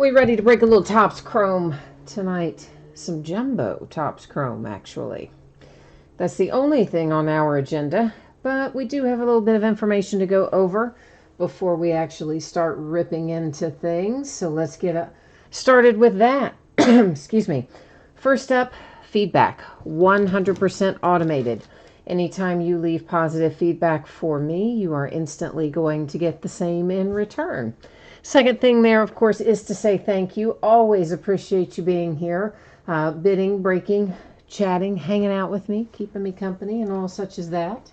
We ready to break a little Topps Chrome tonight? Some jumbo Topps Chrome, actually. That's the only thing on our agenda, but we do have a little bit of information to go over before we actually start ripping into things. So let's get started with that. Excuse me. First up, feedback. 100% automated. Anytime you leave positive feedback for me, you are instantly going to get the same in return. Second thing there, of course, is to say thank you. Always appreciate you being here, bidding, breaking, chatting, hanging out with me, keeping me company, and all such as that.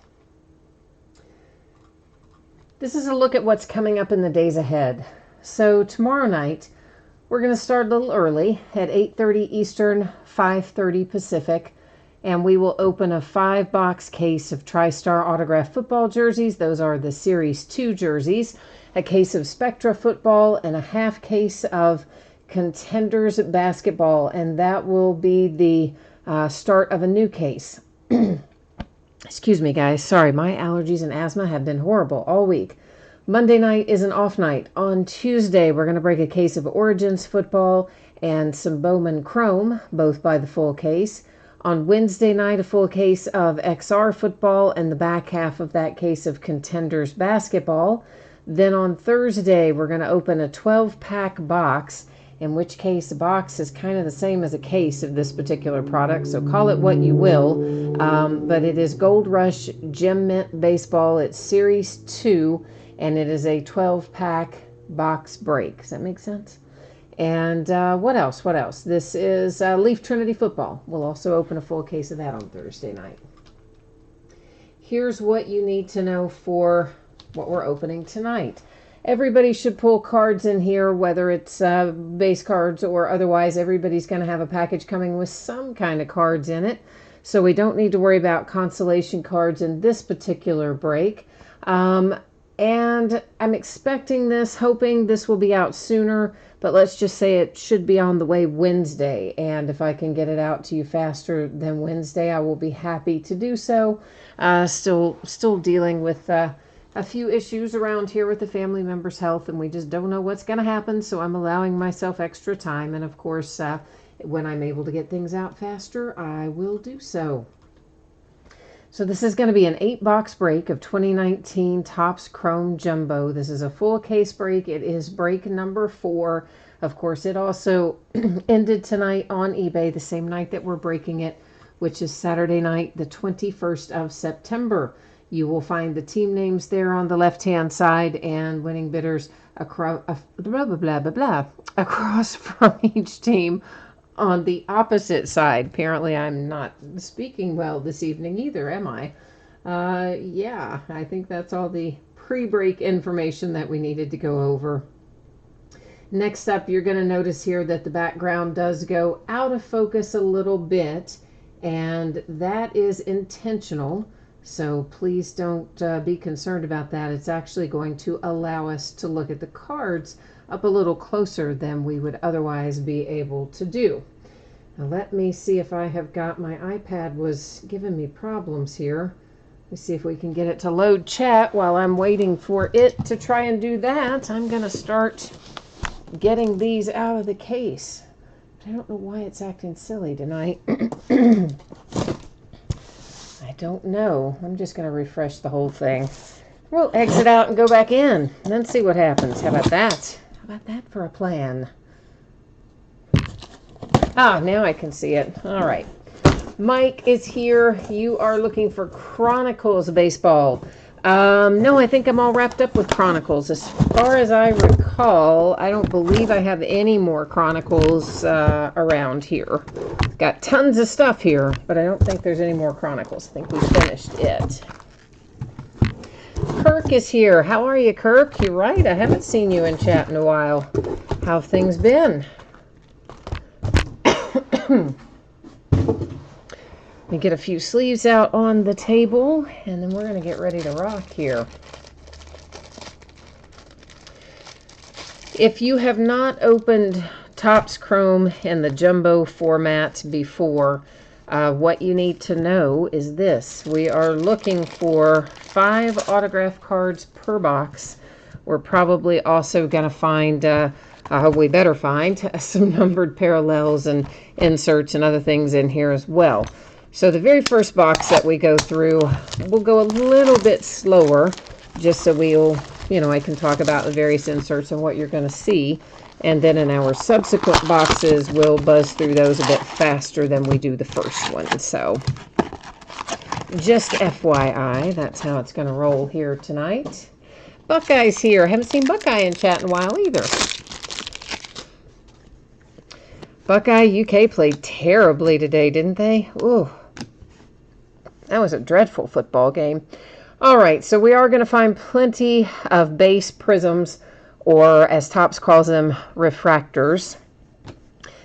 This is a look at what's coming up in the days ahead. So tomorrow night, we're going to start a little early at 8:30 Eastern, 5:30 Pacific, and we will open a 5-box case of TriStar autographed football jerseys. Those are the Series 2 jerseys, a case of Spectra football, and a half case of Contenders basketball, and that will be the start of a new case. Excuse me, guys. Sorry, my allergies and asthma have been horrible all week. Monday night is an off night. On Tuesday, we're going to break a case of Origins football and some Bowman Chrome, both by the full case. On Wednesday night, a full case of XR football and the back half of that case of Contenders basketball. Then on Thursday, we're going to open a 12-pack box, in which case a box is kind of the same as a case of this particular product, so call it what you will. But it is Gold Rush Gem Mint Baseball. It's Series 2, and it is a 12-pack box break. Does that make sense? And what else? This is Leaf Trinity Football. We'll also open a full case of that on Thursday night. Here's what you need to know for what we're opening tonight. Everybody should pull cards in here, whether it's base cards or otherwise. Everybody's going to have a package coming with some kind of cards in it, so we don't need to worry about consolation cards in this particular break. And I'm expecting this, hoping this will be out sooner, but let's just say it should be on the way Wednesday. And if I can get it out to you faster than Wednesday, I will be happy to do so. Still dealing with a few issues around here with the family member's health, and we just don't know what's going to happen, so I'm allowing myself extra time. And of course, when I'm able to get things out faster, I will do so. So this is going to be an 8-box break of 2019 Topps Chrome Jumbo. This is a full case break. It is break number 4. Of course, it also ended tonight on eBay, the same night that we're breaking it, which is Saturday night, the 21st of September. You will find the team names there on the left-hand side and winning bidders across from each team on the opposite side. Apparently, I'm not speaking well this evening either, am I? Yeah, I think that's all the pre-break information that we needed to go over. Next up, you're going to notice here that the background does go out of focus a little bit, and that is intentional. So please don't be concerned about that. It's actually going to allow us to look at the cards up a little closer than we would otherwise be able to do. Now let me see if I have got, my iPad was giving me problems here. Let me see if we can get it to load chat. While I'm waiting for it to try and do that, I'm going to start getting these out of the case. I don't know why it's acting silly tonight. I don't know. I'm just going to refresh the whole thing. We'll exit out and go back in and then see what happens. How about that? How about that for a plan? Ah, now I can see it. All right. Mike is here. You are looking for Chronicles baseball. No, I think I'm all wrapped up with Chronicles. As far as I recall, I don't believe I have any more Chronicles around here. Got tons of stuff here, but I don't think there's any more Chronicles. I think we finished it. Kirk is here. How are you, Kirk? You're right. I haven't seen you in chat in a while. How have things been? Let me get a few sleeves out on the table, and then we're going to get ready to rock here. If you have not opened Topps Chrome in the jumbo format before, what you need to know is this. We are looking for 5 autograph cards per box. We're probably also going to find we better find some numbered parallels and inserts and other things in here as well. So the very first box that we go through, we'll go a little bit slower, just so I can talk about the various inserts and what you're going to see. And then in our subsequent boxes, we'll buzz through those a bit faster than we do the first one. So just FYI, that's how it's going to roll here tonight. Buckeye's here. Haven't seen Buckeye in chat in a while either. Buckeye UK played terribly today, didn't they? Ooh, that was a dreadful football game. All right, so we are going to find plenty of base prisms, or as Topps calls them, refractors.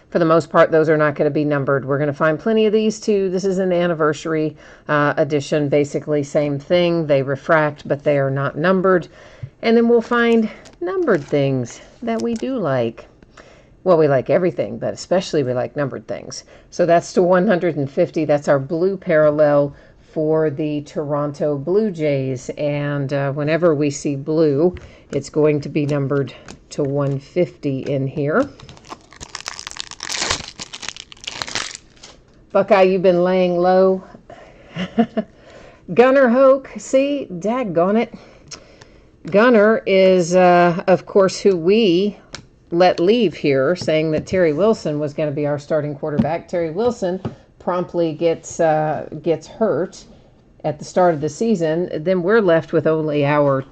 For the most part, those are not going to be numbered. We're going to find plenty of these too. This is an anniversary edition, basically same thing. They refract, but they are not numbered. And then we'll find numbered things that we do like. Well, we like everything, but especially we like numbered things. So that's to 150. That's our blue parallel for the Toronto Blue Jays. And whenever we see blue, it's going to be numbered to 150 in here. Buckeye, you've been laying low. Gunnar Hoke, see, daggone it. Gunnar is, of course, who we let leave here, saying that Terry Wilson was going to be our starting quarterback. Terry Wilson promptly gets hurt at the start of the season. Then we're left with only our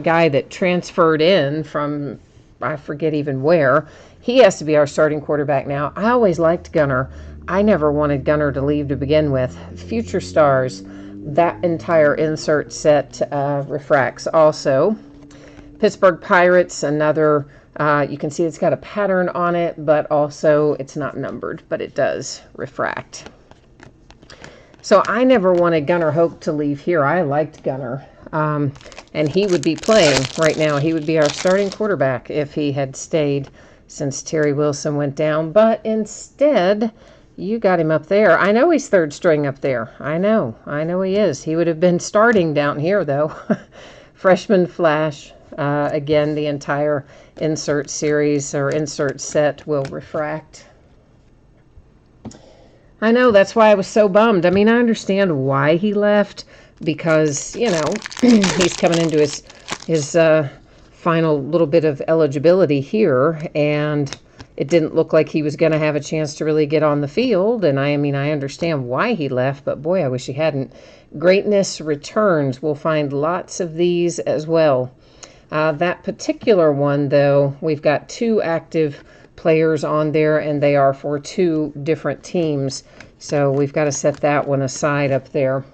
guy that transferred in from, I forget even where. He has to be our starting quarterback now. I always liked Gunnar. I never wanted Gunnar to leave to begin with. Future Stars, that entire insert set refracts also. Pittsburgh Pirates, another. You can see it's got a pattern on it, but also it's not numbered, but it does refract. So I never wanted Gunnar Hoke to leave here. I liked Gunnar. And he would be playing right now. He would be our starting quarterback if he had stayed since Terry Wilson went down. But instead, you got him up there. I know he's third string up there. I know he is. He would have been starting down here, though. Freshman Flash. Again, the entire insert series or insert set will refract. I know, that's why I was so bummed. I mean, I understand why he left, because, he's coming into his final little bit of eligibility here, and it didn't look like he was going to have a chance to really get on the field. And I understand why he left, but boy, I wish he hadn't. Greatness Returns. We'll find lots of these as well. That particular one, though, we've got 2 active players on there, and they are for 2 different teams. So we've got to set that one aside up there.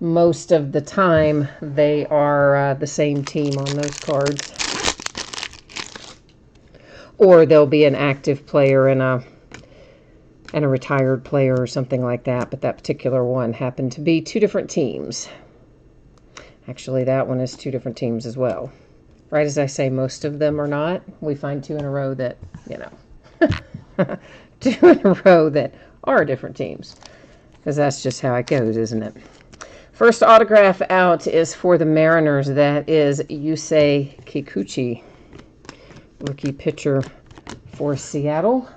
Most of the time, they are the same team on those cards. Or there'll be an active player and a retired player or something like that. But that particular one happened to be 2 different teams. Actually, that one is 2 different teams as well. Right as I say, most of them are not. We find 2 in a row that, 2 in a row that are different teams. Because that's just how it goes, isn't it? First autograph out is for the Mariners. That is Yusei Kikuchi, rookie pitcher for Seattle.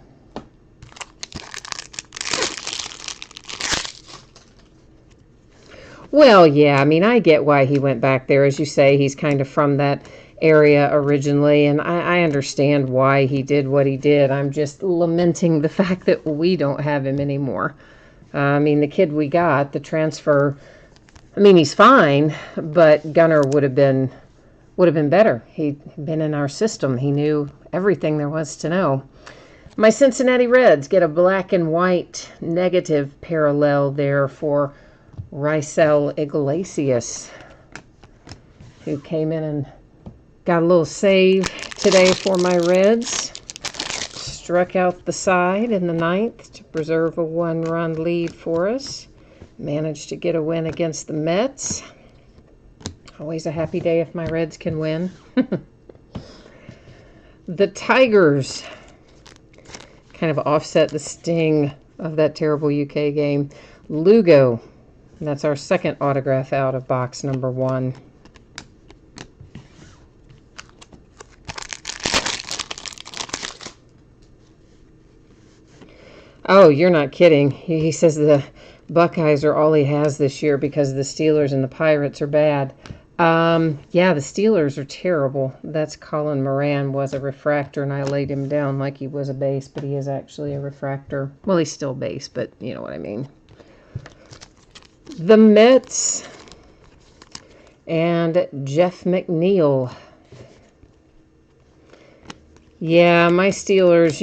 Well, yeah, I get why he went back there. As you say, he's kind of from that area originally, and I understand why he did what he did. I'm just lamenting the fact that we don't have him anymore. The kid we got, the transfer, he's fine, but Gunnar would have been better. He'd been in our system. He knew everything there was to know. My Cincinnati Reds get a black and white negative parallel there for Raisel Iglesias, who came in and got a little save today for my Reds. Struck out the side in the 9th to preserve a 1-run lead for us. Managed to get a win against the Mets. Always a happy day if my Reds can win. The Tigers kind of offset the sting of that terrible UK game. Lugo. That's our second autograph out of box number 1. Oh, you're not kidding. He says the Buckeyes are all he has this year because the Steelers and the Pirates are bad. Yeah, the Steelers are terrible. That's Colin Moran was a refractor, and I laid him down like he was a base, but he is actually a refractor. Well, he's still base, but you know what I mean. The Mets and Jeff McNeil. Yeah, my Steelers,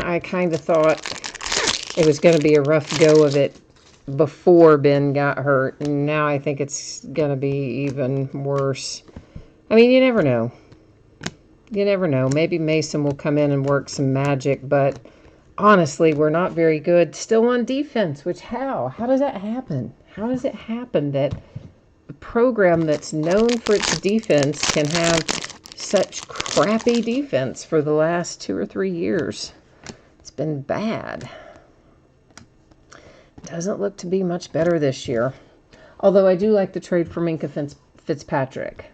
I kind of thought it was going to be a rough go of it before Ben got hurt, and now I think it's going to be even worse. I mean, you never know. You never know. Maybe Mason will come in and work some magic, but honestly, we're not very good still on defense, which how? How does that happen? How does it happen that a program that's known for its defense can have such crappy defense for the last 2 or 3 years? It's been bad. Doesn't look to be much better this year. Although I do like the trade for Minkah Fitzpatrick.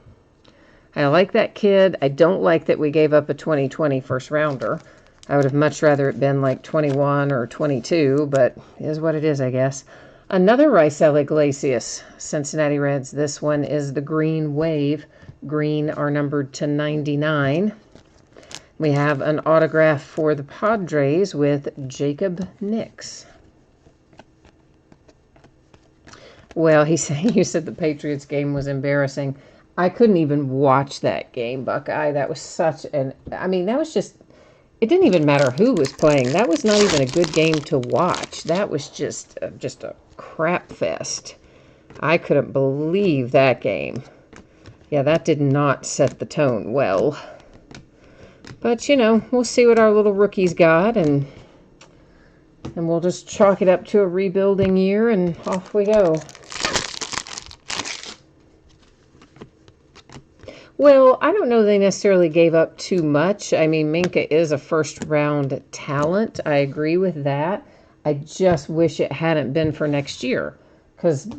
I like that kid. I don't like that we gave up a 2020 first rounder. I would have much rather it been like 21 or 22, but it is what it is, I guess. Another Raisel Iglesias, Cincinnati Reds. This one is the Green Wave. Green are numbered to 99. We have an autograph for the Padres with Jacob Nix. Well, you said the Patriots game was embarrassing. I couldn't even watch that game, Buckeye. That was that was just, it didn't even matter who was playing. That was not even a good game to watch. That was just a crap fest. I couldn't believe that game. Yeah, that did not set the tone well. But, we'll see what our little rookies got, and we'll just chalk it up to a rebuilding year, and off we go. Well, I don't know they necessarily gave up too much. I mean, Minkah is a first-round talent. I agree with that. I just wish it hadn't been for next year, because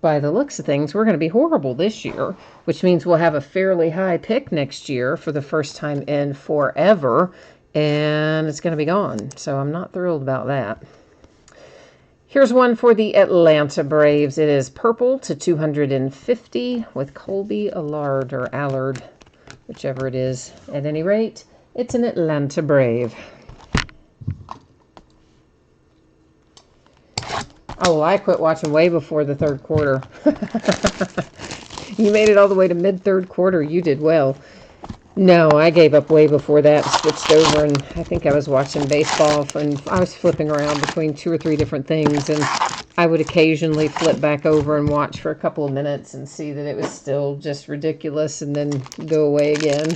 by the looks of things, we're going to be horrible this year, which means we'll have a fairly high pick next year for the first time in forever, and it's going to be gone. So I'm not thrilled about that. Here's one for the Atlanta Braves. It is purple to 250 with Colby Allard, whichever it is. At any rate, it's an Atlanta Brave. Oh, well, I quit watching way before the third quarter. You made it all the way to mid-third quarter. You did well. No, I gave up way before that, switched over, and I think I was watching baseball, and I was flipping around between 2 or 3 different things, and I would occasionally flip back over and watch for a couple of minutes and see that it was still just ridiculous, and then go away again.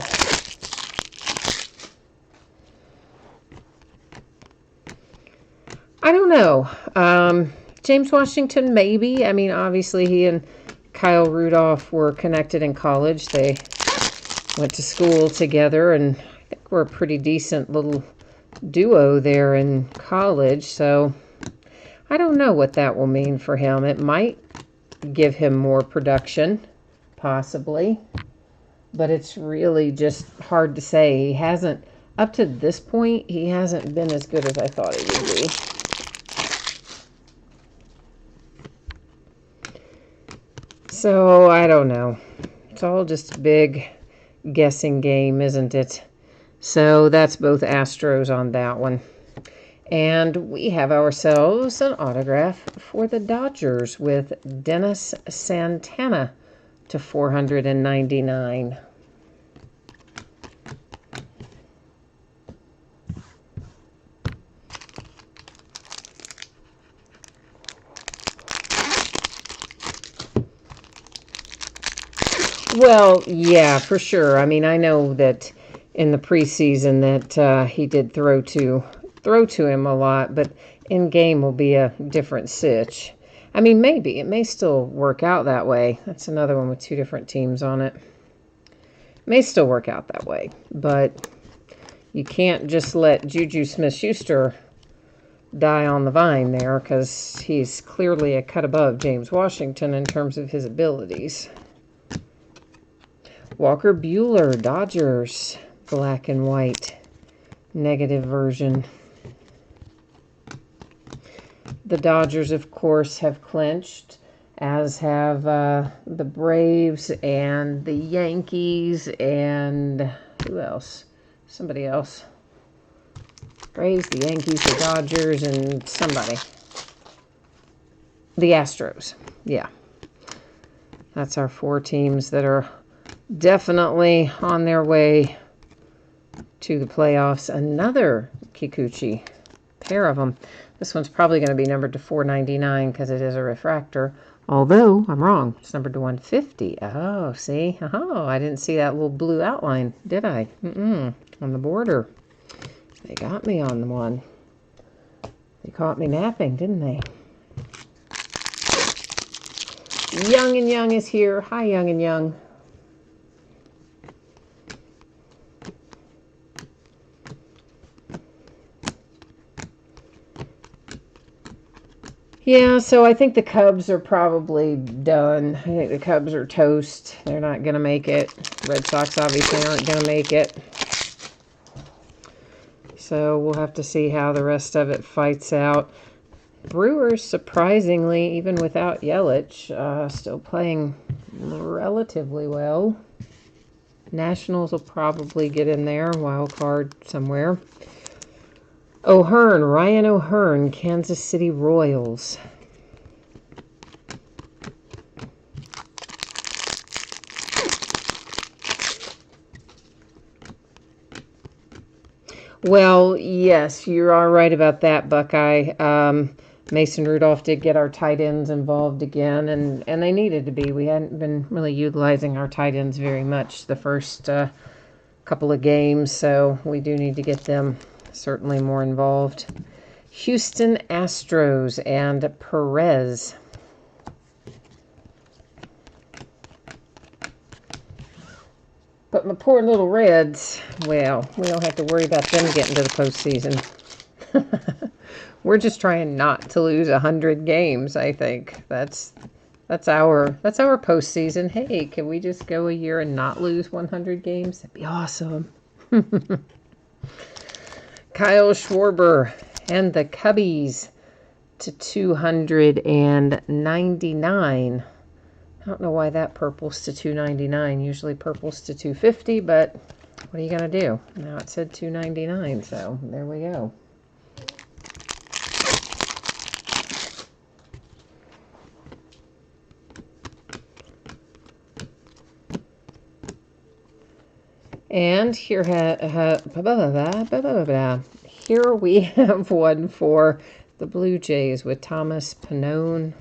I don't know. James Washington, maybe. I mean, obviously he and Kyle Rudolph were connected in college. They went to school together, and I think we're a pretty decent little duo there in college. So I don't know what that will mean for him. It might give him more production, possibly. But it's really just hard to say. He hasn't, up to this point, he hasn't been as good as I thought he would be. So I don't know. It's all just a big guessing game, isn't it? So that's both Astros on that one. And we have ourselves an autograph for the Dodgers with Dennis Santana to 499. Well, yeah, for sure. I mean, I know that in the preseason that he did throw to him a lot, but in game will be a different sitch. I mean, maybe it may still work out that way. That's another one with 2 different teams on it. May still work out that way, but you can't just let Juju Smith-Schuster die on the vine there, because he's clearly a cut above James Washington in terms of his abilities. Walker Buehler, Dodgers, black and white, negative version. The Dodgers, of course, have clinched, as have the Braves and the Yankees and who else? Somebody else. Braves, the Yankees, the Dodgers, and somebody. The Astros. Yeah. That's our 4 teams that are definitely on their way to the playoffs. Another Kikuchi. Pair of them. This one's probably going to be numbered to 499 because it is a refractor. Although, I'm wrong. It's numbered to 150. Oh, see? Oh, I didn't see that little blue outline, did I? On the border. They got me on the one. They caught me napping, didn't they? Young and Young is here. Hi, Young and Young. Yeah, so I think the Cubs are probably done. I think the Cubs are toast. They're not going to make it. Red Sox obviously aren't going to make it. So we'll have to see how the rest of it fights out. Brewers, surprisingly, even without Yelich, still playing relatively well. Nationals will probably get in there, wild card somewhere. O'Hearn, Ryan O'Hearn, Kansas City Royals. Well, yes, you are right about that, Buckeye. Mason Rudolph did get our tight ends involved again, and they needed to be. We hadn't been really utilizing our tight ends very much the first couple of games, so we do need to get them certainly more involved. Houston Astros and Perez. But my poor little Reds, well, we don't have to worry about them getting to the postseason. We're just trying not to lose 100 games, I think. That's our postseason. Hey, can we just go a year and not lose 100 games? That'd be awesome. Kyle Schwarber and the Cubbies to 299. I don't know why that purple's to 299. Usually purple's to 250, but what are you going to do? Now it said 299, so there we go. And here we have one for the Blue Jays with Thomas Pannone.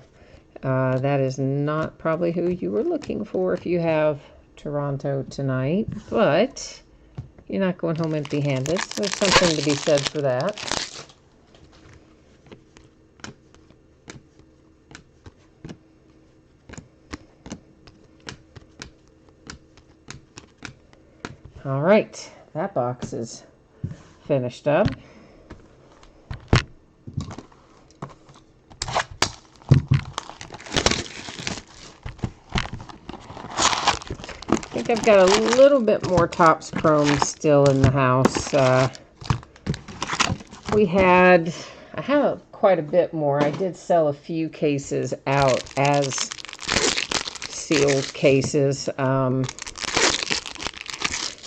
That is not probably who you were looking for if you have Toronto tonight, but you're not going home empty-handed. So there's something to be said for that. All right, that box is finished up. I think I've got a little bit more Topps Chrome still in the house. I have quite a bit more. I did sell a few cases out as sealed cases.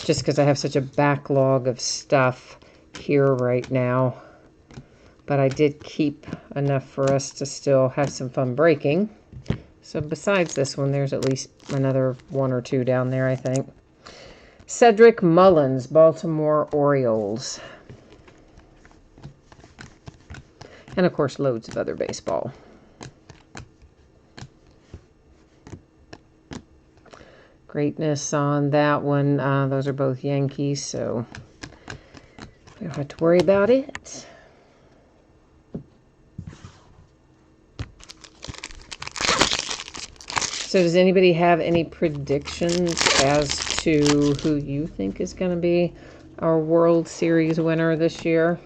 Just because I have such a backlog of stuff here right now. But I did keep enough for us to still have some fun breaking. So besides this one, there's at least another 1 or 2 down there, I think. Cedric Mullins, Baltimore Orioles. And of course, loads of other baseball. Greatness on that one. Those are both Yankees, so we don't have to worry about it. So does anybody have any predictions as to who you think is going to be our World Series winner this year?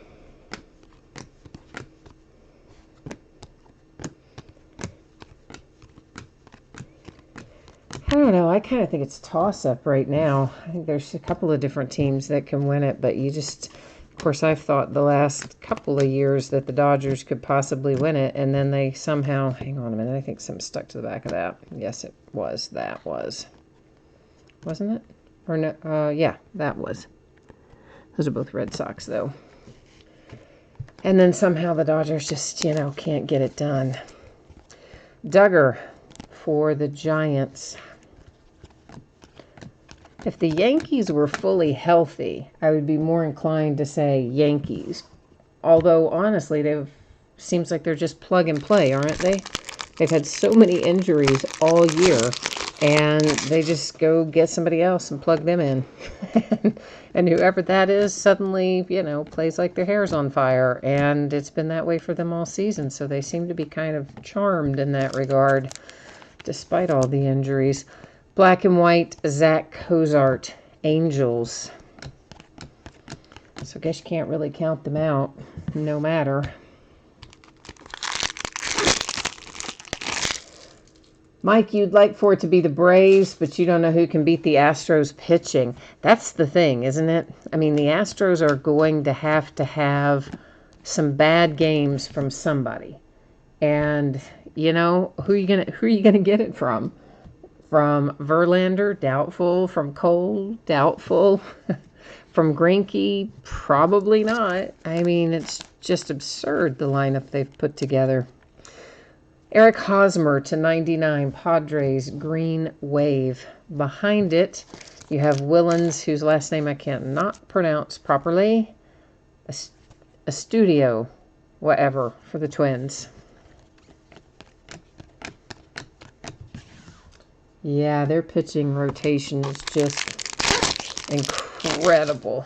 I don't know. I kind of think it's toss-up right now. I think there's a couple of different teams that can win it, but you just course, I've thought the last couple of years that the Dodgers could possibly win it, and then they somehow, hang on a minute, I think something stuck to the back of that. Yes, it was. That was. Wasn't it? Or no, yeah, that was. Those are both Red Sox, though. And then somehow the Dodgers just, can't get it done. Duggar for the Giants. If the Yankees were fully healthy, I would be more inclined to say Yankees. Although, honestly, seems like they're just plug and play, aren't they? They've had so many injuries all year, and they just go get somebody else and plug them in. And whoever that is suddenly, plays like their hair's on fire. And it's been that way for them all season, so they seem to be kind of charmed in that regard, despite all the injuries. Black and white, Zach Cozart, Angels. So I guess you can't really count them out, no matter. Mike, you'd like for it to be the Braves, but you don't know who can beat the Astros pitching. That's the thing, isn't it? I mean, the Astros are going to have some bad games from somebody. And, who are you gonna get it from? From Verlander, doubtful. From Cole, doubtful. From Greinke, probably not. I mean, it's just absurd, the lineup they've put together. Eric Hosmer to 99, Padres, Green Wave. Behind it, you have Willens, whose last name I cannot pronounce properly. A studio, whatever, for the Twins. Yeah, their pitching rotation is just incredible.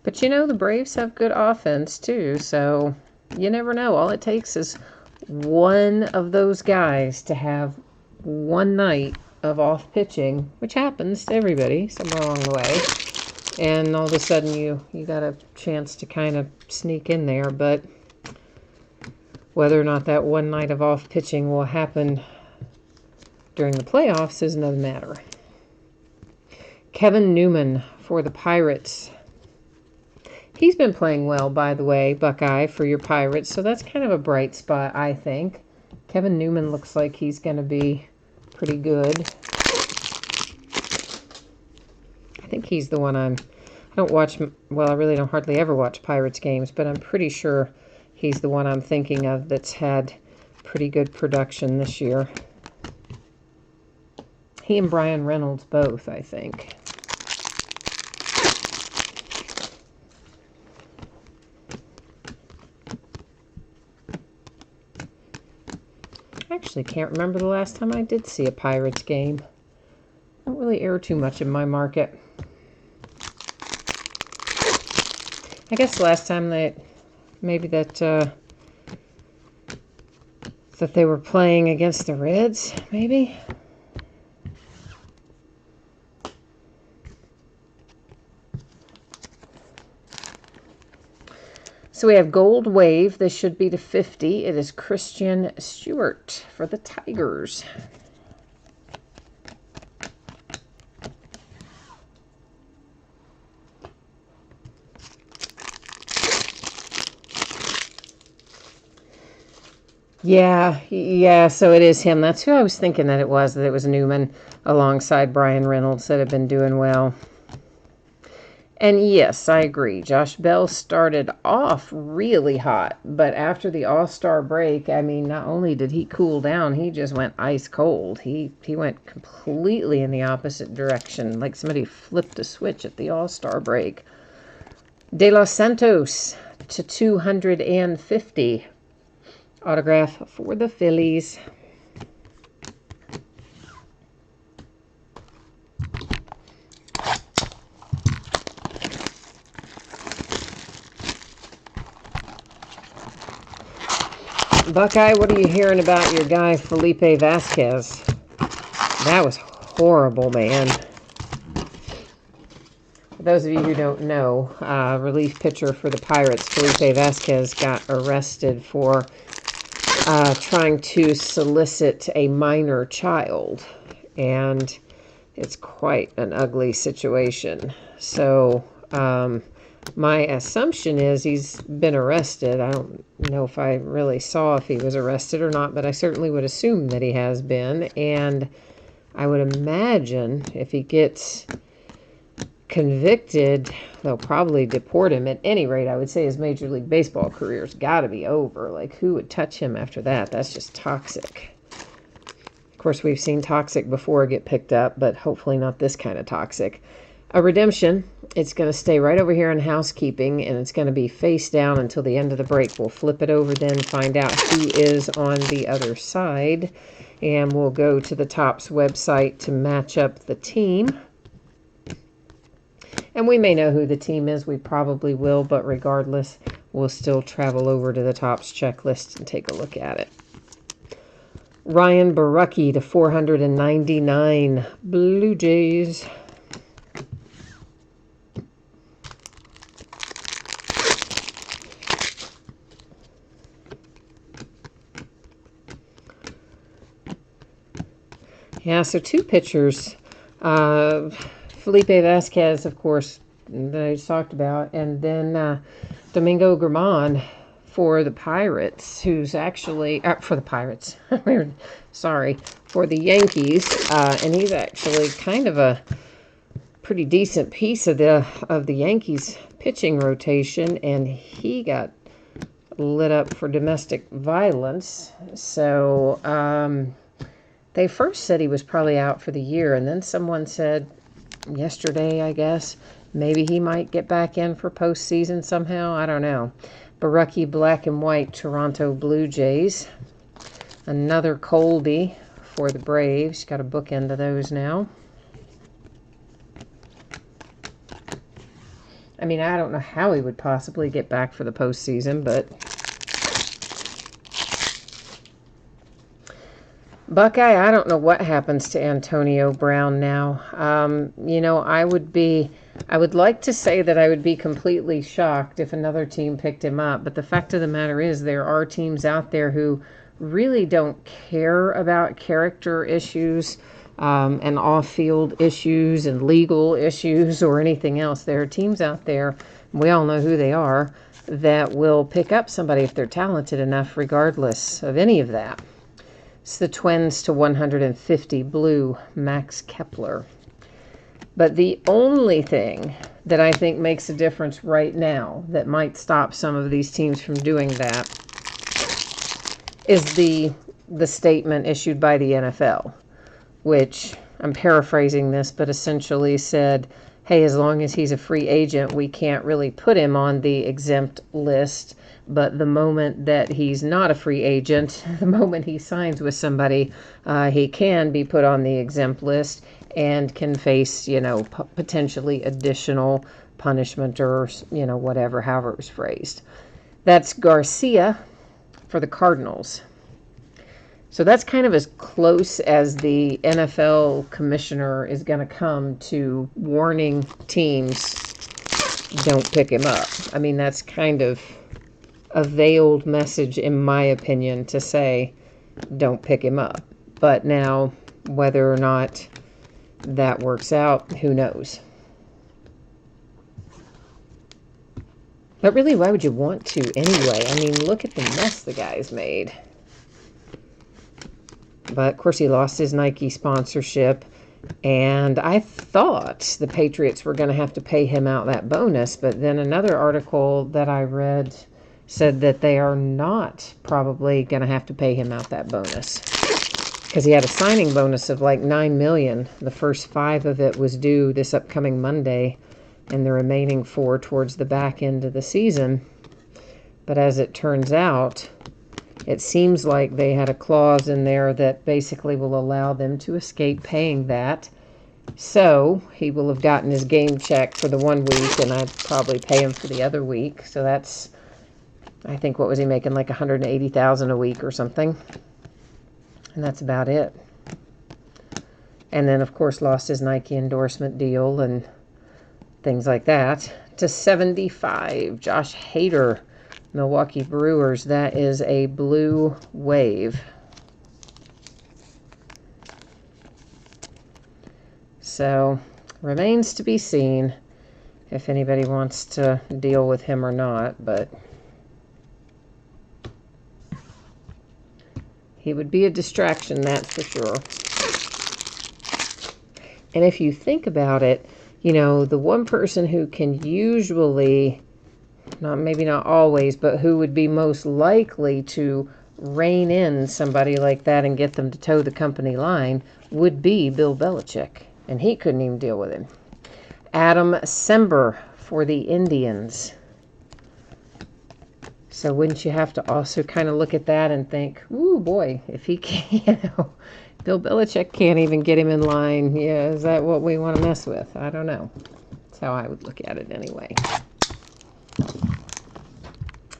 But the Braves have good offense too, so you never know. All it takes is one of those guys to have one night of off pitching, which happens to everybody somewhere along the way. And all of a sudden you got a chance to kind of sneak in there, but whether or not that one night of off pitching will happen during the playoffs is another matter. Kevin Newman for the Pirates. He's been playing well, by the way, Buckeye, for your Pirates, so that's kind of a bright spot, I think. Kevin Newman looks like he's going to be pretty good. I think he's the one I really don't hardly ever watch Pirates games, but I'm pretty sure he's the one I'm thinking of that's had pretty good production this year. He and Brian Reynolds both, I think. I actually can't remember the last time I did see a Pirates game. I don't really air too much in my market. I guess the last time that they were playing against the Reds, maybe. So we have Gold Wave. This should be to 50. It is Christian Stewart for the Tigers. Yeah, so it is him. That's who I was thinking that it was Newman alongside Brian Reynolds that have been doing well. And yes, I agree. Josh Bell started off really hot, but after the All-Star break, I mean, not only did he cool down, he just went ice cold. He went completely in the opposite direction, like somebody flipped a switch at the All-Star break. De Los Santos to 250. Autograph for the Phillies. Buckeye, what are you hearing about your guy Felipe Vasquez? That was horrible, man. For those of you who don't know, relief pitcher for the Pirates, Felipe Vasquez, got arrested for trying to solicit a minor child. And it's quite an ugly situation. So my assumption is he's been arrested. I don't know if I really saw if he was arrested or not, but I certainly would assume that he has been. And I would imagine if he gets convicted, they'll probably deport him. At any rate, I would say his Major League Baseball career's got to be over. Like, who would touch him after that? That's just toxic. Of course, we've seen toxic before get picked up, but hopefully not this kind of toxic. A redemption, it's going to stay right over here in housekeeping, and it's going to be face down until the end of the break. We'll flip it over then, find out who is on the other side, and we'll go to the Topps website to match up the team. And we may know who the team is. We probably will, but regardless, we'll still travel over to the Topps checklist and take a look at it. Ryan Borucki to 499, Blue Jays. Yeah, so two pitchers. Felipe Vasquez, of course, that I just talked about, and then Domingo Germán for the Pirates, who's actually for the Pirates. Sorry, for the Yankees, and he's actually kind of a pretty decent piece of the Yankees pitching rotation, and he got lit up for domestic violence. So they first said he was probably out for the year, and then someone said yesterday, I guess, maybe he might get back in for postseason somehow. I don't know. Borucki, black and white, Toronto Blue Jays. Another Colby for the Braves. Got a bookend of those now. I mean, I don't know how he would possibly get back for the postseason, but Buckeye, I don't know what happens to Antonio Brown now. You know, I would like to say that I would be completely shocked if another team picked him up, but the fact of the matter is there are teams out there who really don't care about character issues and off-field issues and legal issues or anything else. There are teams out there, we all know who they are, that will pick up somebody if they're talented enough regardless of any of that. It's the Twins to 150 blue, Max Kepler. But the only thing that I think makes a difference right now that might stop some of these teams from doing that is the statement issued by the NFL, which I'm paraphrasing this, but essentially said, hey, as long as he's a free agent, we can't really put him on the exempt list. But the moment that he's not a free agent, the moment he signs with somebody, he can be put on the exempt list and can face, you know, potentially additional punishment or, you know, whatever, however it was phrased. That's Garcia for the Cardinals. So that's kind of as close as the NFL commissioner is going to come to warning teams, don't pick him up. I mean, that's kind of a veiled message, in my opinion, to say, don't pick him up. But now, whether or not that works out, who knows? But really, why would you want to anyway? I mean, look at the mess the guy's made. But, of course, he lost his Nike sponsorship. And I thought the Patriots were going to have to pay him out that bonus. But then another article that I read said that they are not probably going to have to pay him out that bonus. Because he had a signing bonus of like $9 million. The first 5 of it was due this upcoming Monday. And the remaining 4 towards the back end of the season. But as it turns out, it seems like they had a clause in there that basically will allow them to escape paying that. So he will have gotten his game check for the 1 week, and I'd probably pay him for the other week. So that's, I think, what was he making, like $180,000 a week or something? And that's about it. And then, of course, lost his Nike endorsement deal and things like that. To 75, Josh Hader, Milwaukee Brewers. That is a blue wave. So, remains to be seen if anybody wants to deal with him or not, but he would be a distraction, that's for sure. And if you think about it, you know, the one person who can usually, maybe not always, but who would be most likely to rein in somebody like that and get them to toe the company line would be Bill Belichick. And he couldn't even deal with him. Adam Sember for the Indians. So wouldn't you have to also kind of look at that and think, ooh, boy, if he can't, Bill Belichick can't even get him in line. Yeah, is that what we want to mess with? I don't know. That's how I would look at it anyway.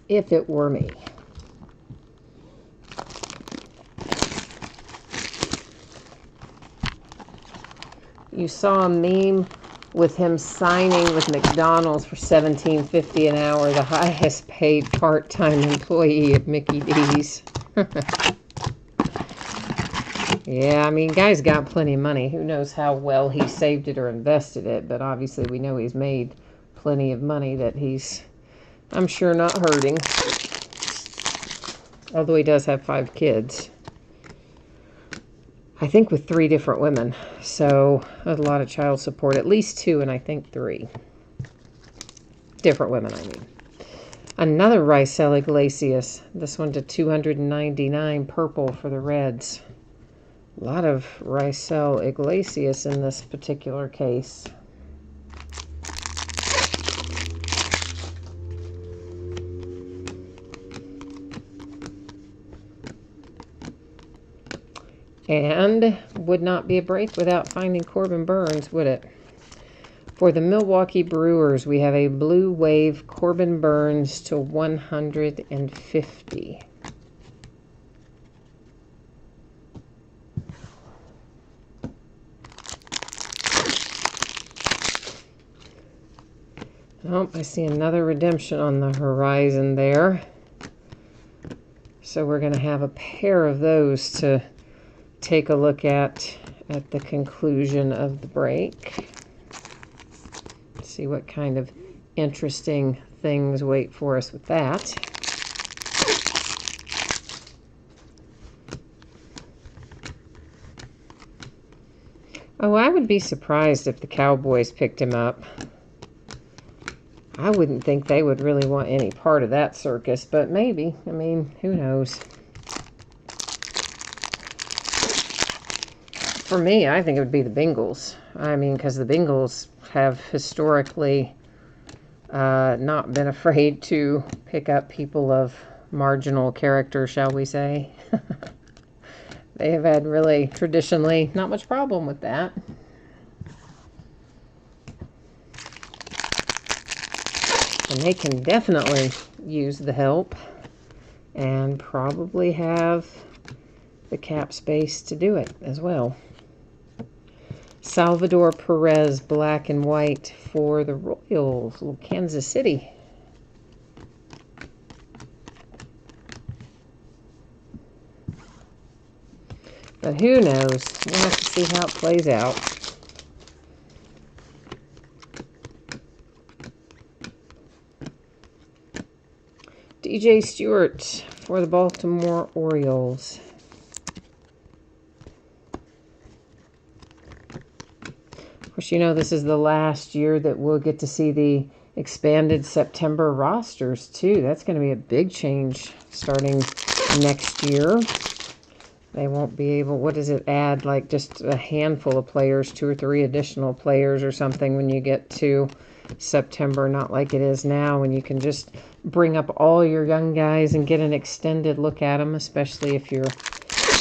If it were me. You saw a meme with him signing with McDonald's for $17.50 an hour, the highest paid part-time employee at Mickey D's. Yeah, I mean, guy's got plenty of money. Who knows how well he saved it or invested it, but obviously we know he's made plenty of money that he's, I'm sure, not hurting. Although he does have 5 kids. I think with 3 different women. So, a lot of child support. At least 2, and I think 3. Different women, I mean. Another Raisel Iglesias. This one to $299 purple for the Reds. A lot of Raisel Iglesias in this particular case. And would not be a break without finding Corbin Burnes, would it? For the Milwaukee Brewers, we have a Blue Wave Corbin Burnes to 150. Oh, I see another redemption on the horizon there. So we're going to have a pair of those to take a look at the conclusion of the break. See what kind of interesting things wait for us with that. Oh, I would be surprised if the Cowboys picked him up. I wouldn't think they would really want any part of that circus, but maybe. I mean, who knows? For me, I think it would be the Bengals. I mean, because the Bengals have historically not been afraid to pick up people of marginal character, shall we say. They have had really, traditionally, not much problem with that. And they can definitely use the help and probably have the cap space to do it as well. Salvador Perez, black and white for the Royals, Kansas City. But who knows? We'll have to see how it plays out. DJ Stewart for the Baltimore Orioles. Of course, you know this is the last year that we'll get to see the expanded September rosters, too. That's going to be a big change starting next year. They won't be able, what does it add, like just a handful of players, 2 or 3 additional players or something when you get to September, not like it is now when you can just bring up all your young guys and get an extended look at them, especially if you're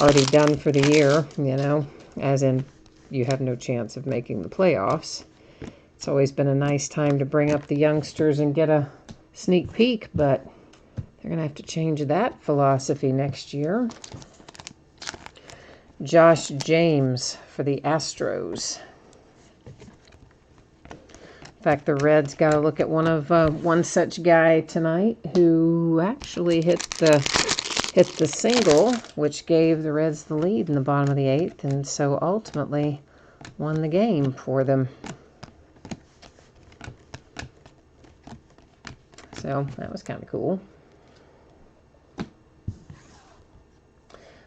already done for the year, you know, as in you have no chance of making the playoffs. It's always been a nice time to bring up the youngsters and get a sneak peek, but they're going to have to change that philosophy next year. Josh James for the Astros. In fact, the Reds got to look at one such guy tonight who actually hit the single, which gave the Reds the lead in the bottom of the 8th, and so ultimately won the game for them. So that was kind of cool.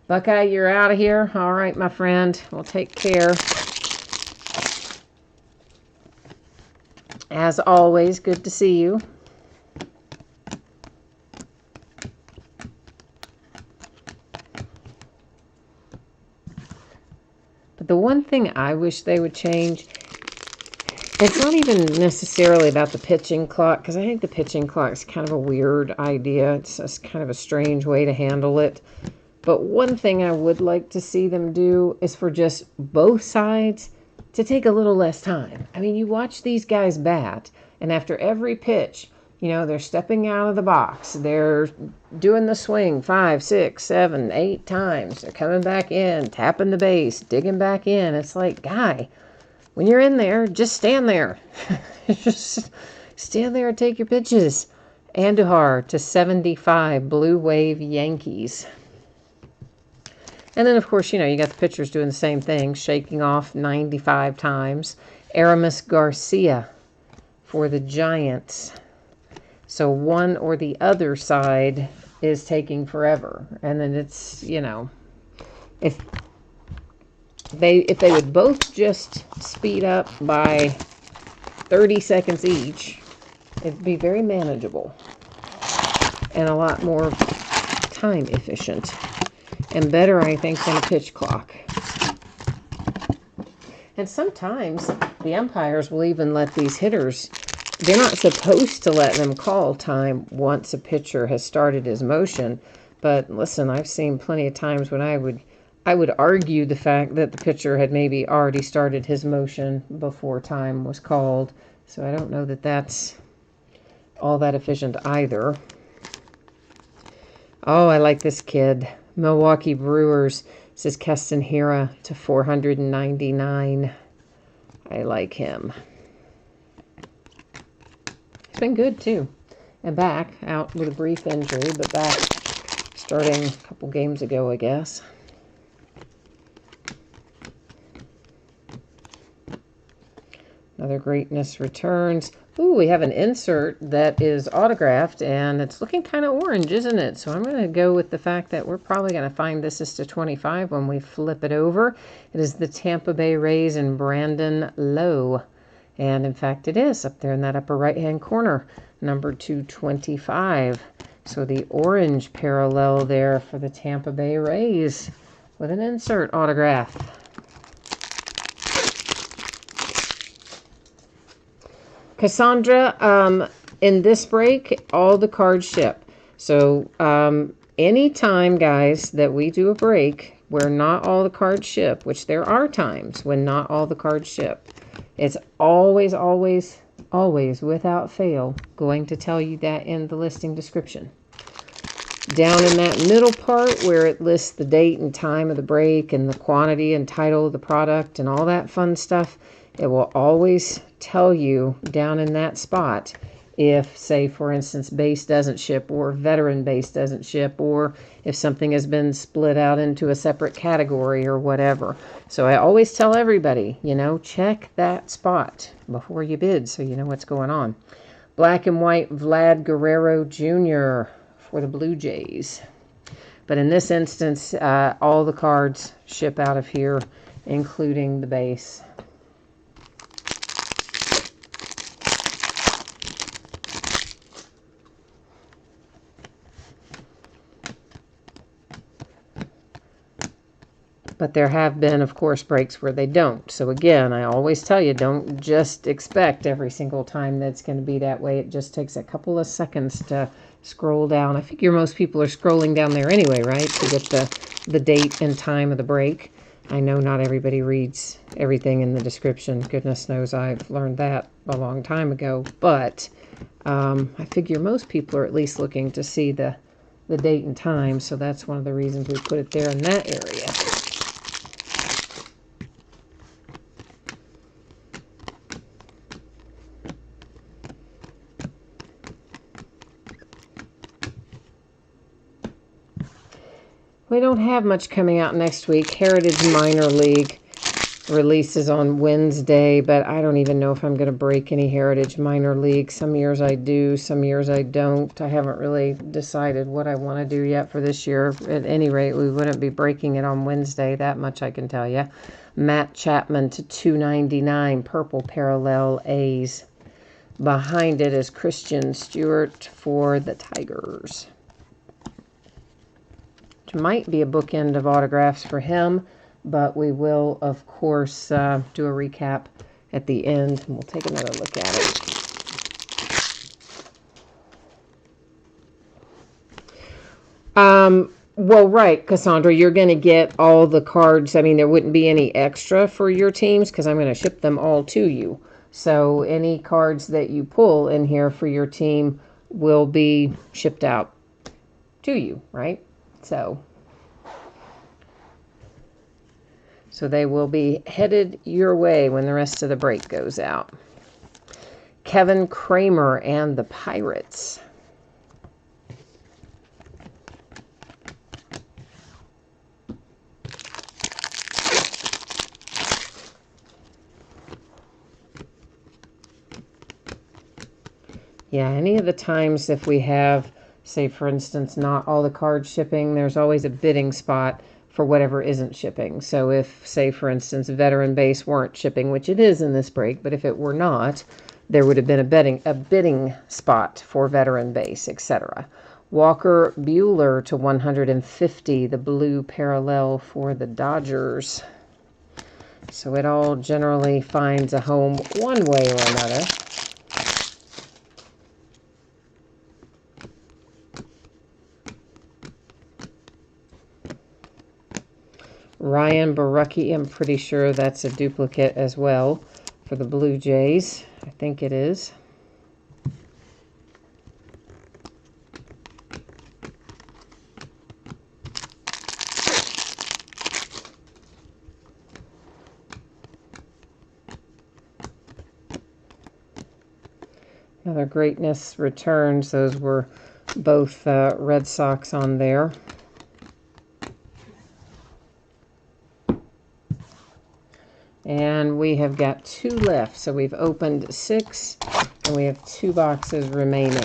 Buckeye, you're out of here. All right, my friend. Well, take care. As always, good to see you. But the one thing I wish they would change, it's not even necessarily about the pitching clock, because I think the pitching clock is kind of a weird idea. It's just kind of a strange way to handle it. But one thing I would like to see them do is for just both sides to take a little less time. I mean, you watch these guys bat, and after every pitch, you know, they're stepping out of the box. They're doing the swing 5, 6, 7, 8 times. They're coming back in, tapping the base, digging back in. It's like, guy, when you're in there, just stand there. Just stand there and take your pitches. Andujar to 75, Blue Wave Yankees. And then, of course, you know, you got the pitchers doing the same thing, shaking off 95 times. Aramis Garcia for the Giants. So one or the other side is taking forever. And then it's, you know, if they would both just speed up by 30 seconds each, it'd be very manageable and a lot more time efficient. And better, I think, than a pitch clock. And sometimes the umpires will even let these hitters, they're not supposed to let them call time once a pitcher has started his motion. But listen, I've seen plenty of times when I would argue the fact that the pitcher had maybe already started his motion before time was called. So I don't know that that's all that efficient either. Oh, I like this kid. Milwaukee Brewers, says Keston Hiura to 499. I like him. He's been good too. And back, out with a brief injury, but back starting a couple games ago, I guess. Another Greatness Returns. Ooh, we have an insert that is autographed, and it's looking kind of orange, isn't it? So I'm going to go with the fact that we're probably going to find this is to 25 when we flip it over. It is the Tampa Bay Rays and Brandon Lowe. And in fact, it is up there in that upper right-hand corner, number 225. So the orange parallel there for the Tampa Bay Rays with an insert autograph. Cassandra, in this break, all the cards ship. So anytime, guys, that we do a break where not all the cards ship, which there are times when not all the cards ship, it's always, always, always, without fail, going to tell you that in the listing description. Down in that middle part where it lists the date and time of the break and the quantity and title of the product and all that fun stuff, it will always tell you down in that spot if, say, for instance, base doesn't ship or veteran base doesn't ship, or if something has been split out into a separate category or whatever. So I always tell everybody, you know, check that spot before you bid so you know what's going on. Black and white Vlad Guerrero Jr. for the Blue Jays. But in this instance, all the cards ship out of here, including the base. But there have been, of course, breaks where they don't. So again, I always tell you, don't just expect every single time that's going to be that way. It just takes a couple of seconds to scroll down. I figure most people are scrolling down there anyway, right, to get the date and time of the break. I know not everybody reads everything in the description. Goodness knows I've learned that a long time ago. But I figure most people are at least looking to see the date and time. So that's one of the reasons we put it there in that area. We don't have much coming out next week. Heritage Minor League. releases on Wednesday, but I don't even know if I'm going to break any Heritage Minor League. Some years I do, some years I don't. I haven't really decided what I want to do yet for this year. At any rate, we wouldn't be breaking it on Wednesday, that much I can tell you. Matt Chapman to 299, purple parallel A's. Behind it is Christian Stewart for the Tigers. Which might be a bookend of autographs for him, but we will, of course, do a recap at the end, and we'll take another look at it. Well, right, Cassandra, you're going to get all the cards. I mean, there wouldn't be any extra for your teams because I'm going to ship them all to you. So any cards that you pull in here for your team will be shipped out to you, right? So they will be headed your way when the rest of the break goes out. Kevin Kramer and the Pirates. Yeah, any of the times if we have, say, for instance, not all the cards shipping, there's always a bidding spot for whatever isn't shipping. So if, say, for instance, Veteran Base weren't shipping, which it is in this break, but if it were not, there would have been a bidding spot for Veteran Base, etc. Walker Buehler to 150, the blue parallel for the Dodgers. So it all generally finds a home one way or another. Ryan Borucki, I'm pretty sure that's a duplicate as well for the Blue Jays. I think it is. Another Greatness Returns. Those were both Red Sox on there. And we have got 2 left. So we've opened 6 and we have 2 boxes remaining.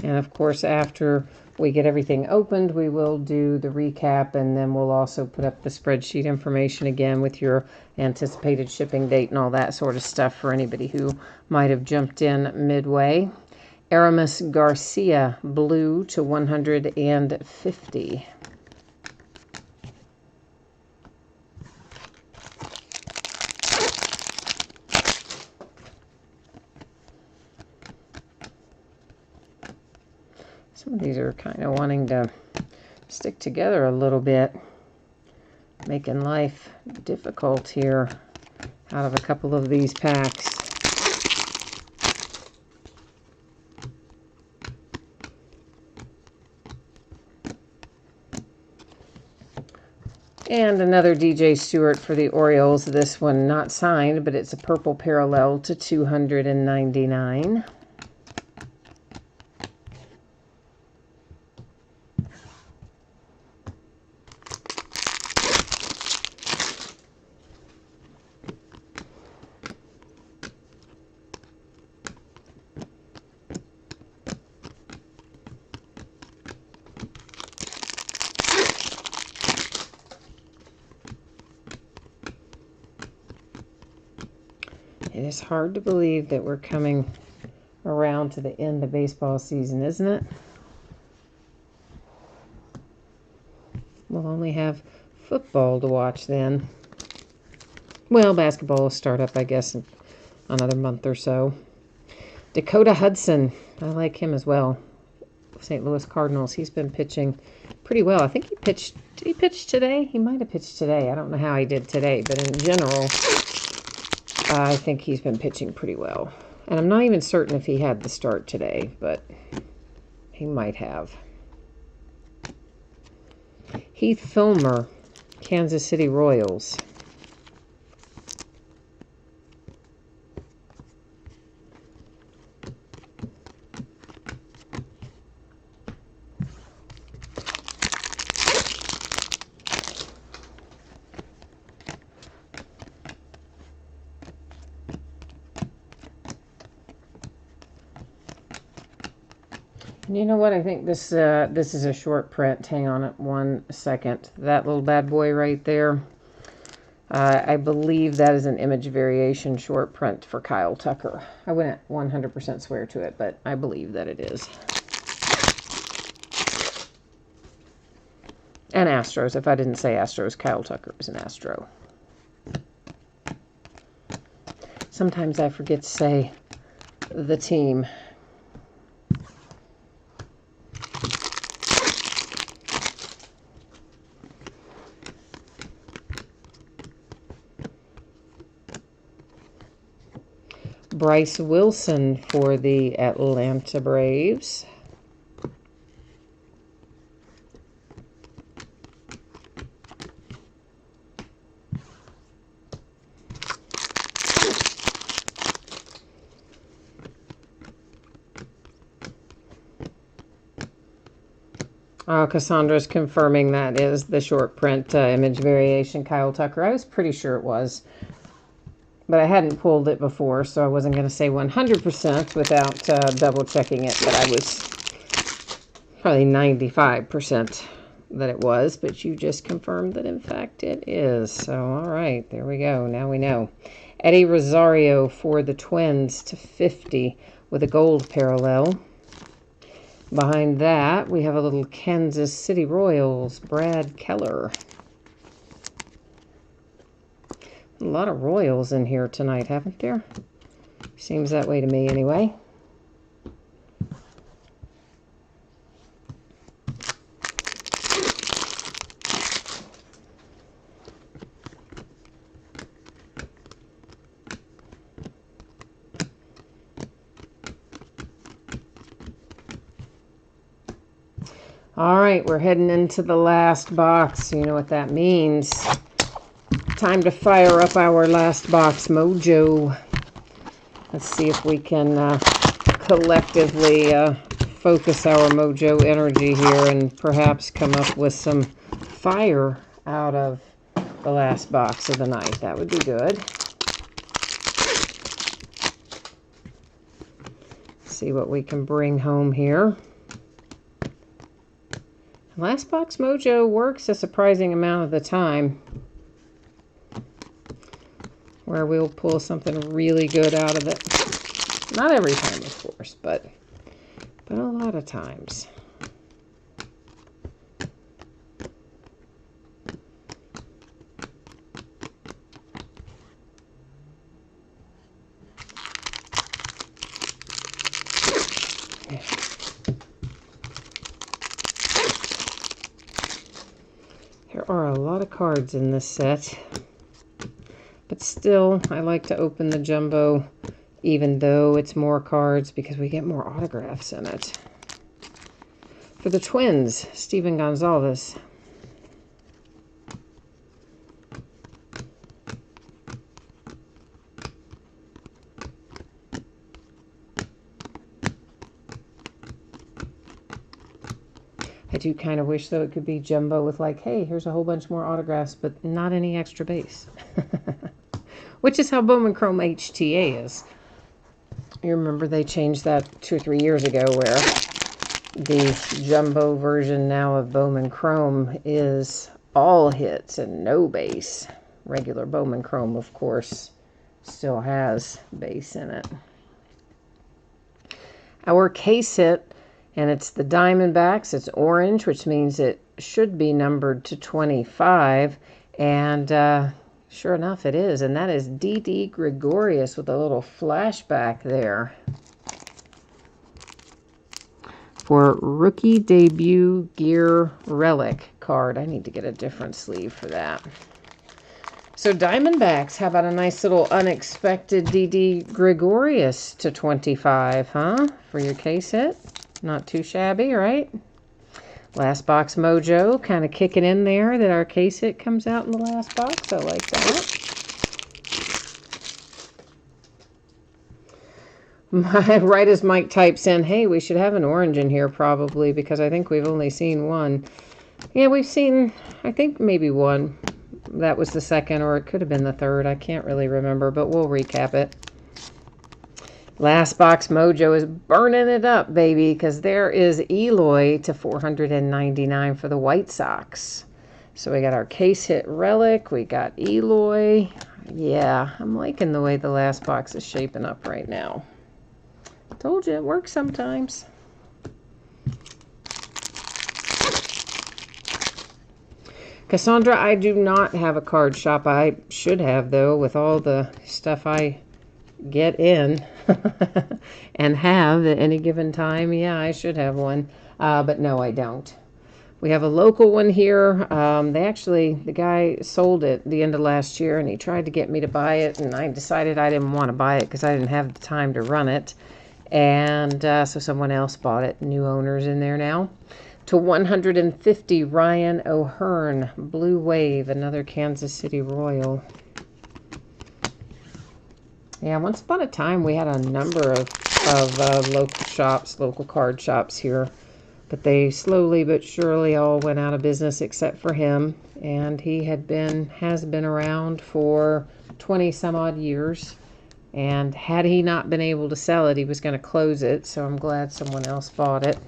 And of course, after we get everything opened, we will do the recap, and then we'll also put up the spreadsheet information again with your anticipated shipping date and all that sort of stuff for anybody who might have jumped in midway. Aramis Garcia, blue to 150. Some of these are kind of wanting to stick together a little bit, making life difficult here out of a couple of these packs. And another DJ Stewart for the Orioles. This one not signed, but it's a purple parallel to 299. It is hard to believe that we're coming around to the end of baseball season, isn't it? We'll only have football to watch then. Well, basketball will start up, I guess, in another month or so. Dakota Hudson, I like him as well. St. Louis Cardinals, he's been pitching pretty well. I think did he pitch today? He might have pitched today. I don't know how he did today, but in general, I think he's been pitching pretty well. And I'm not even certain if he had the start today, but he might have. Heath Filmer, Kansas City Royals. You know what? I think this is a short print. Hang on 1 second. That little bad boy right there. I believe that is an image variation short print for Kyle Tucker. I wouldn't 100% swear to it, but I believe that it is. And Astros. If I didn't say Astros, Kyle Tucker is an Astro. Sometimes I forget to say the team. Bryce Wilson for the Atlanta Braves. Cassandra's confirming that is the short print image variation Kyle Tucker. I was pretty sure it was, but I hadn't pulled it before, so I wasn't going to say 100% without double checking it, but I was probably 95% that it was, but you just confirmed that in fact it is. So, all right, there we go. Now we know. Eddie Rosario for the Twins /50 with a gold parallel. Behind that, we have a little Kansas City Royals, Brad Keller. A lot of Royals in here tonight, haven't there? Seems that way to me anyway. All right, we're heading into the last box. You know what that means. Time to fire up our last box mojo. Let's see if we can collectively focus our mojo energy here and perhaps come up with some fire out of the last box of the night. That would be good. See what we can bring home here. Last box mojo works a surprising amount of the time, where we'll pull something really good out of it. Not every time, of course, but a lot of times. There are a lot of cards in this set. But still, I like to open the jumbo, even though it's more cards, because we get more autographs in it. For the Twins, Steven Gonzalez. I do kind of wish, though, it could be jumbo with like, hey, here's a whole bunch more autographs, but not any extra base. Which is how Bowman Chrome HTA is. You remember they changed that 2 or 3 years ago, where the jumbo version now of Bowman Chrome is all hits and no base. Regular Bowman Chrome, of course, still has base in it. Our case hit, and it's the Diamondbacks. It's orange, which means it should be numbered to 25. And sure enough, it is. And that is Didi Gregorius with a little flashback there for rookie debut gear relic card. I need to get a different sleeve for that. So Diamondbacks, how about a nice little unexpected Didi Gregorius to 25, huh? For your case hit. Not too shabby, right? Last box mojo kind of kicking in there that our case hit comes out in the last box. I like that. Right as Mike types in, hey, we should have an orange in here probably because I think we've only seen one. Yeah, we've seen, I think maybe one. That was the second, or it could have been the third. I can't really remember, but we'll recap it. Last box mojo is burning it up, baby, because there is Eloy to 499 for the White Sox. So we got our case hit relic. We got Eloy. Yeah, I'm liking the way the last box is shaping up right now. Told you it works sometimes. Cassandra, I do not have a card shop. I should have, though, with all the stuff I get in and have at any given time. Yeah, I should have one. But no, I don't. We have a local one here. The guy sold it the end of last year, and he tried to get me to buy it, and I decided I didn't want to buy it because I didn't have the time to run it. And so someone else bought it. New owners in there now. To 150, Ryan O'Hearn, Blue Wave, another Kansas City Royal. Yeah, once upon a time we had a number of local shops, local card shops here. But they slowly but surely all went out of business except for him. And he has been around for 20 some odd years. And had he not been able to sell it, he was going to close it. So I'm glad someone else bought it.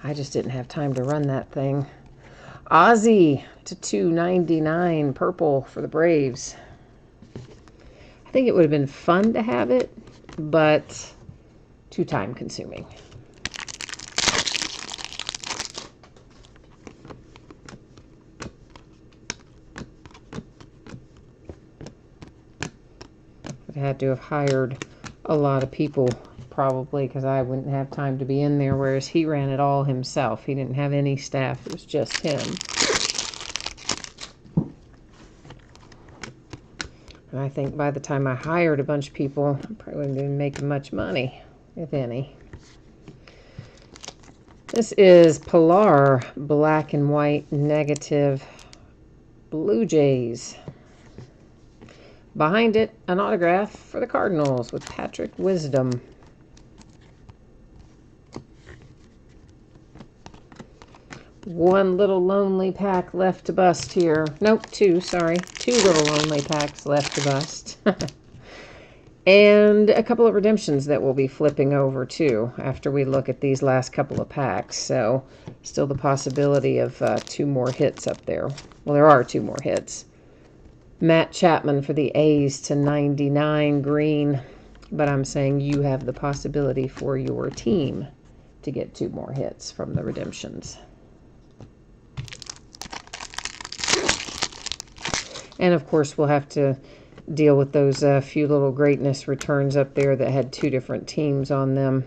I just didn't have time to run that thing. Ozzy to 299, purple for the Braves. I think it would have been fun to have it, but too time consuming. I had to have hired a lot of people probably because I wouldn't have time to be in there, whereas he ran it all himself. He didn't have any staff. It was just him. And I think by the time I hired a bunch of people, I probably wouldn't even make much money, if any. This is Pilar Black and White Negative Blue Jays. Behind it, an autograph for the Cardinals with Patrick Wisdom. One little lonely pack left to bust here. Nope, two, sorry. Two little lonely packs left to bust. And a couple of redemptions that we'll be flipping over, too, after we look at these last couple of packs. So, still the possibility of two more hits up there. Well, there are two more hits. Matt Chapman for the A's to 99 green. But I'm saying you have the possibility for your team to get two more hits from the redemptions. And, of course, we'll have to deal with those few little greatness returns up there that had two different teams on them.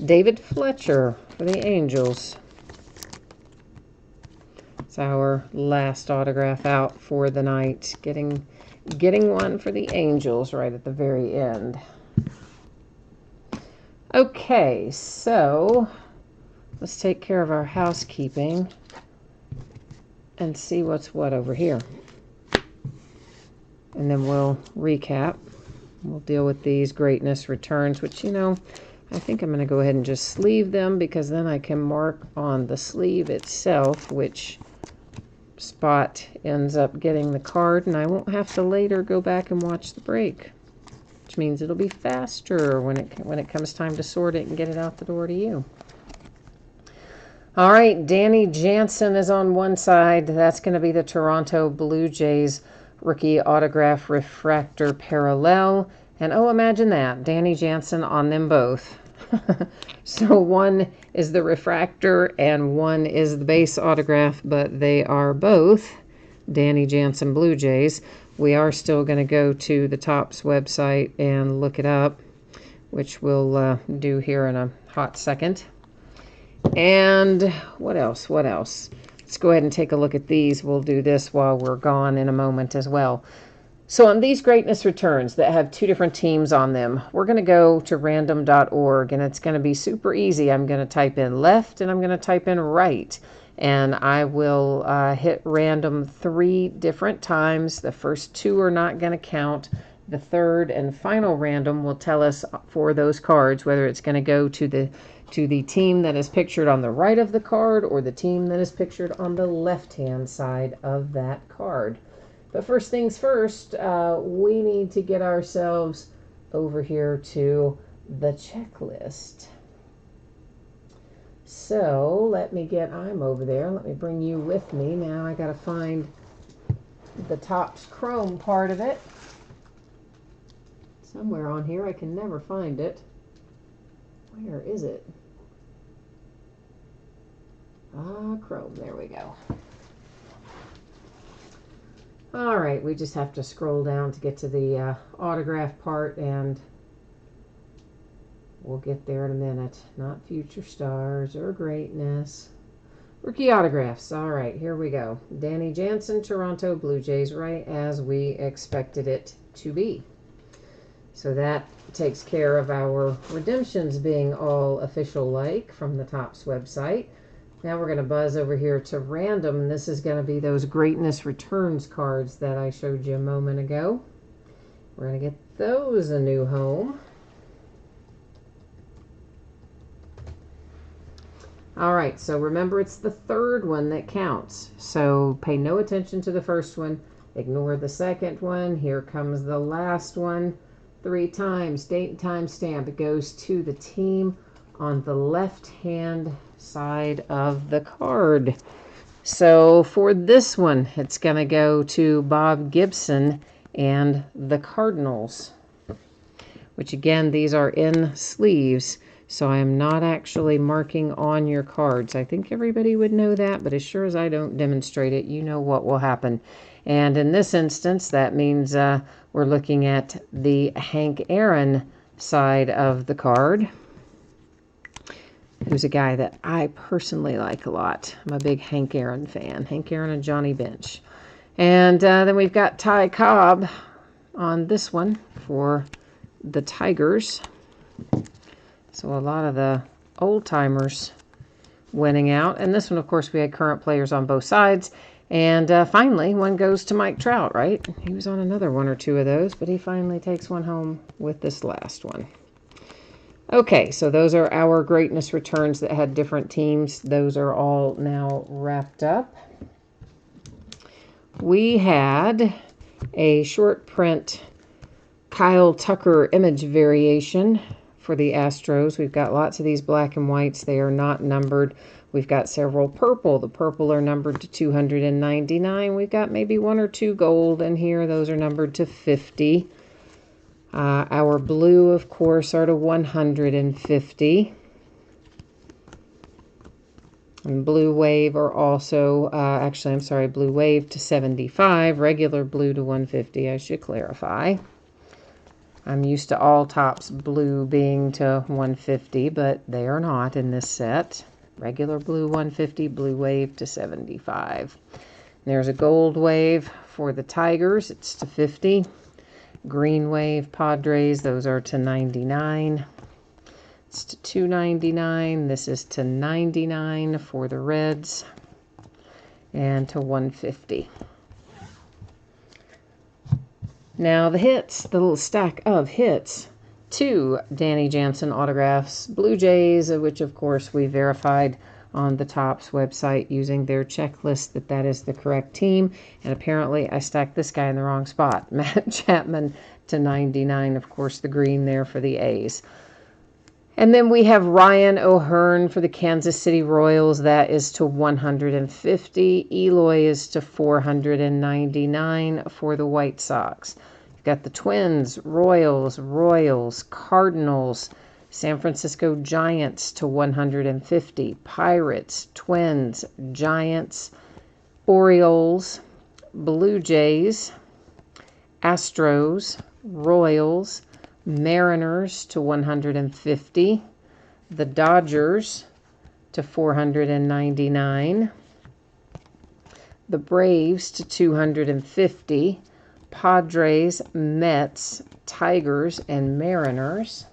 David Fletcher for the Angels. It's our last autograph out for the night. Getting one for the Angels right at the very end. Okay, so let's take care of our housekeeping and see what's what over here. And then we'll recap. We'll deal with these greatness returns, which, you know, I think I'm going to go ahead and just sleeve them because then I can mark on the sleeve itself which spot ends up getting the card, and I won't have to later go back and watch the break, which means it'll be faster when it comes time to sort it and get it out the door to you. All right, Danny Jansen is on one side. That's going to be the Toronto Blue Jays rookie autograph refractor parallel. And oh, imagine that, Danny Jansen on them both. So one is the refractor and one is the base autograph, but they are both Danny Jansen Blue Jays. We are still going to go to the Topps website and look it up, which we'll do here in a hot second. And what else? Let's go ahead and take a look at these. We'll do this while we're gone in a moment as well. So on these greatness returns that have two different teams on them, we're going to go to random.org, and it's going to be super easy. I'm going to type in left and I'm going to type in right, and I will hit random 3 different times. The first 2 are not going to count. The third and final random will tell us for those cards whether it's going to go to the team that is pictured on the right of the card or the team that is pictured on the left-hand side of that card. But first things first, we need to get ourselves over here to the checklist. So I'm over there. Let me bring you with me. Now I got to find the Topps Chrome part of it. Somewhere on here. I can never find it. Where is it? Chrome. There we go. All right, we just have to scroll down to get to the autograph part, and we'll get there in a minute. Not future stars or greatness. Rookie autographs. All right, here we go. Danny Jansen, Toronto Blue Jays, right as we expected it to be. So that takes care of our redemptions being all official-like from the Topps website. Now we're going to buzz over here to random. This is going to be those greatness returns cards that I showed you a moment ago. We're going to get those a new home. All right, so remember it's the third one that counts. So pay no attention to the first one. Ignore the second one. Here comes the last one. 3 times, date and time stamp. It goes to the team on the left-hand side of the card. So for this one, it's going to go to Bob Gibson and the Cardinals, which again, these are in sleeves, so I am not actually marking on your cards. I think everybody would know that, but as sure as I don't demonstrate it, you know what will happen. And in this instance, that means we're looking at the Hank Aaron side of the card, who's a guy that I personally like a lot. I'm a big Hank Aaron fan. Hank Aaron and Johnny Bench. And then we've got Ty Cobb on this one for the Tigers. So a lot of the old-timers winning out. And this one, of course, we had current players on both sides. And finally, one goes to Mike Trout, right? He was on another 1 or 2 of those, but he finally takes one home with this last one. Okay, so those are our greatness returns that had different teams. Those are all now wrapped up. We had a short print Kyle Tucker image variation for the Astros. We've got lots of these black and whites. They are not numbered. We've got several purple. The purple are numbered to 299. We've got maybe 1 or 2 gold in here. Those are numbered to 50. Our blue, of course, are to 150. And blue wave are also, blue wave to 75. Regular blue to 150, I should clarify. I'm used to all Topps blue being to 150, but they are not in this set. Regular blue 150, blue wave to 75. There's a gold wave for the Tigers. It's to 50. Green wave Padres, those are to 99. It's to 299. This is to 99 for the Reds and to 150. Now the hits, the little stack of hits. 2 Danny Jansen autographs, Blue Jays, which of course we verified on the Topps website using their checklist that is the correct team. And apparently I stacked this guy in the wrong spot. Matt Chapman to 99, of course, the green there for the A's. And then we have Ryan O'Hearn for the Kansas City Royals. That is to 150. Eloy is to 499 for the White Sox. You've got the Twins, Royals, Cardinals, San Francisco Giants to 150. Pirates, Twins, Giants, Orioles, Blue Jays, Astros, Royals, Mariners to 150. The Dodgers to 499. The Braves to 250. Padres, Mets, Tigers, and Mariners.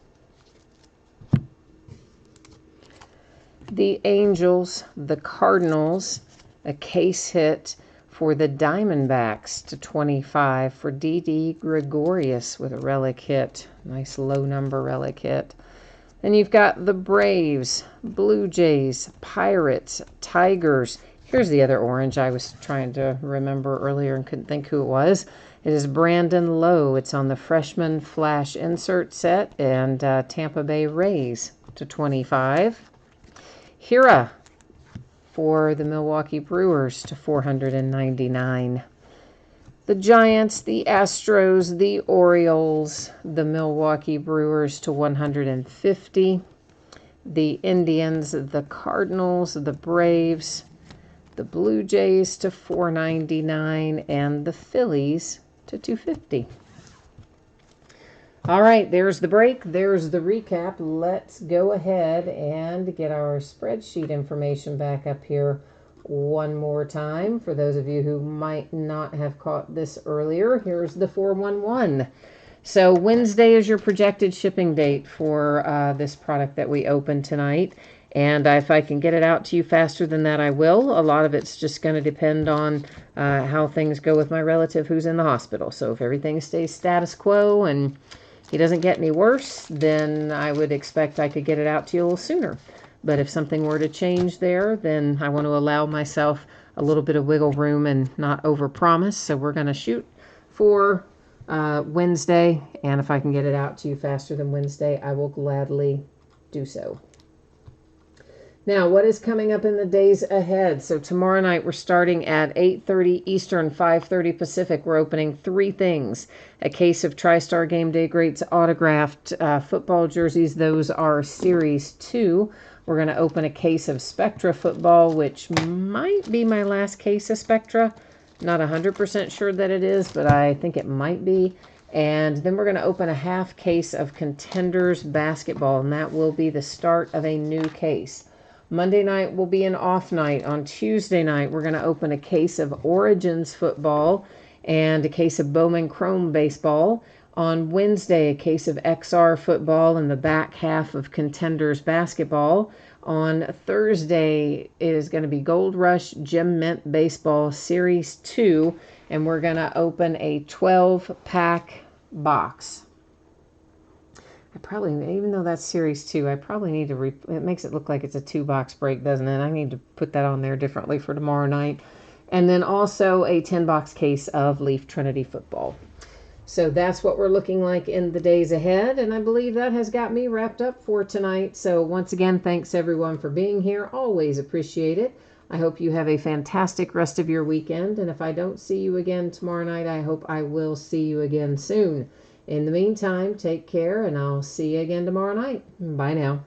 The Angels, the Cardinals, a case hit for the Diamondbacks to 25 for Didi Gregorius with a relic hit. Nice low number relic hit. Then you've got the Braves, Blue Jays, Pirates, Tigers. Here's the other orange I was trying to remember earlier and couldn't think who it was. It is Brandon Lowe. It's on the freshman flash insert set, and Tampa Bay Rays to 25. Hira for the Milwaukee Brewers to 499. The Giants, the Astros, the Orioles, the Milwaukee Brewers to 150. The Indians, the Cardinals, the Braves, the Blue Jays to 499, and the Phillies to 250. All right, there's the break. There's the recap. Let's go ahead and get our spreadsheet information back up here one more time. For those of you who might not have caught this earlier, here's the 411. So Wednesday is your projected shipping date for this product that we opened tonight. And if I can get it out to you faster than that, I will. A lot of it's just going to depend on how things go with my relative who's in the hospital. So if everything stays status quo and he doesn't get any worse, then I would expect I could get it out to you a little sooner. But if something were to change there, then I want to allow myself a little bit of wiggle room and not overpromise. So we're going to shoot for Wednesday. And if I can get it out to you faster than Wednesday, I will gladly do so. Now, what is coming up in the days ahead? So tomorrow night, we're starting at 8:30 Eastern, 5:30 Pacific. We're opening 3 things. A case of TriStar Game Day Greats autographed football jerseys. Those are Series 2. We're going to open a case of Spectra football, which might be my last case of Spectra. Not 100% sure that it is, but I think it might be. And then we're going to open a half case of Contenders basketball, and that will be the start of a new case. Monday night will be an off night. On Tuesday night, we're going to open a case of Origins football and a case of Bowman Chrome baseball. On Wednesday, a case of XR football and the back half of Contenders basketball. On Thursday, it is going to be Gold Rush Gem Mint Baseball Series 2, and we're going to open a 12-pack box. I probably, even though that's Series 2, I probably need to, it makes it look like it's a 2-box break, doesn't it? I need to put that on there differently for tomorrow night. And then also a 10-box case of Leaf Trinity football. So that's what we're looking like in the days ahead, and I believe that has got me wrapped up for tonight. So once again, thanks everyone for being here. Always appreciate it. I hope you have a fantastic rest of your weekend, and if I don't see you again tomorrow night, I hope I will see you again soon. In the meantime, take care, and I'll see you again tomorrow night. Bye now.